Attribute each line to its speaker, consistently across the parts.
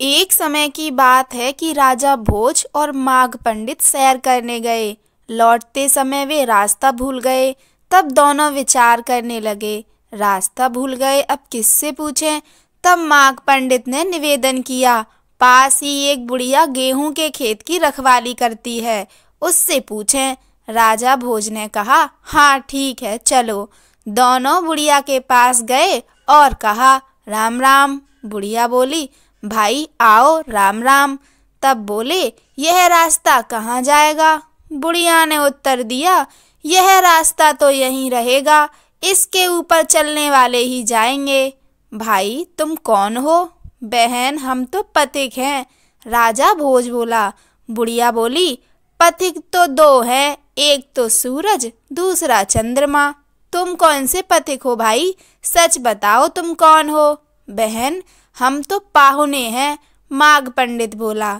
Speaker 1: एक समय की बात है कि राजा भोज और माघ पंडित सैर करने गए। लौटते समय वे रास्ता भूल गए। तब दोनों विचार करने लगे, रास्ता भूल गए, अब किससे पूछें। तब माघ पंडित ने निवेदन किया, पास ही एक बुढ़िया गेहूं के खेत की रखवाली करती है, उससे पूछें। राजा भोज ने कहा, हाँ ठीक है, चलो। दोनों बुढ़िया के पास गए और कहा, राम राम। बुढ़िया बोली, भाई आओ, राम राम। तब बोले, यह रास्ता कहाँ जाएगा। बुढ़िया ने उत्तर दिया, यह रास्ता तो यहीं रहेगा, इसके ऊपर चलने वाले ही जाएंगे। भाई तुम कौन हो। बहन हम तो पथिक हैं। राजा भोज बोला। बुढ़िया बोली, पथिक तो दो हैं, एक तो सूरज, दूसरा चंद्रमा। तुम कौन से पथिक हो भाई, सच बताओ तुम कौन हो। बहन हम तो पाहुने हैं। माघ पंडित बोला।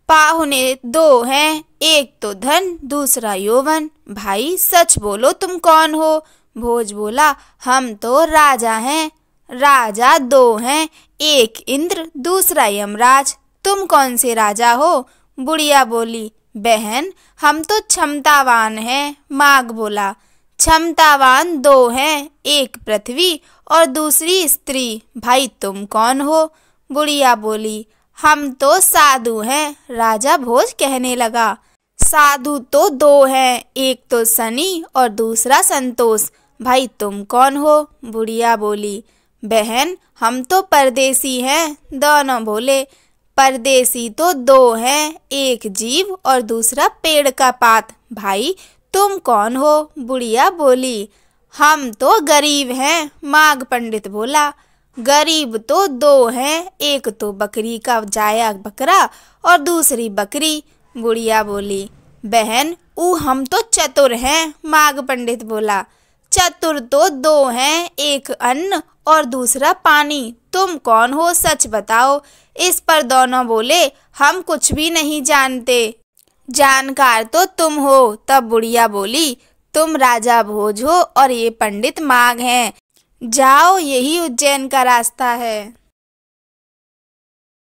Speaker 1: पाहुने दो हैं, एक तो धन, दूसरा यौवन। भाई सच बोलो तुम कौन हो। भोज बोला, हम तो राजा हैं। राजा दो हैं, एक इंद्र, दूसरा यमराज। तुम कौन से राजा हो। बुढ़िया बोली, बहन हम तो क्षमतावान हैं। माघ बोला, क्षमतावान दो हैं, एक पृथ्वी और दूसरी स्त्री। भाई तुम कौन हो। बुढ़िया बोली, हम तो साधु हैं। राजा भोज कहने लगा, साधु तो दो हैं, एक तो शनि और दूसरा संतोष। भाई तुम कौन हो। बुढ़िया बोली, बहन हम तो परदेसी हैं। दोनों बोले, परदेसी तो दो हैं, एक जीव और दूसरा पेड़ का पात। भाई तुम कौन हो। बुढ़िया बोली, हम तो गरीब हैं। माघ पंडित बोला, गरीब तो दो हैं, एक तो बकरी का जाया बकरा और दूसरी बकरी। बुढ़िया बोली, बहन हम तो चतुर हैं। माघ पंडित बोला, चतुर तो दो हैं, एक अन्न और दूसरा पानी। तुम कौन हो, सच बताओ। इस पर दोनों बोले, हम कुछ भी नहीं जानते, जानकार तो तुम हो। तब बुढ़िया बोली, तुम राजा भोज हो और ये पंडित माघ हैं। जाओ, यही उज्जैन का रास्ता है।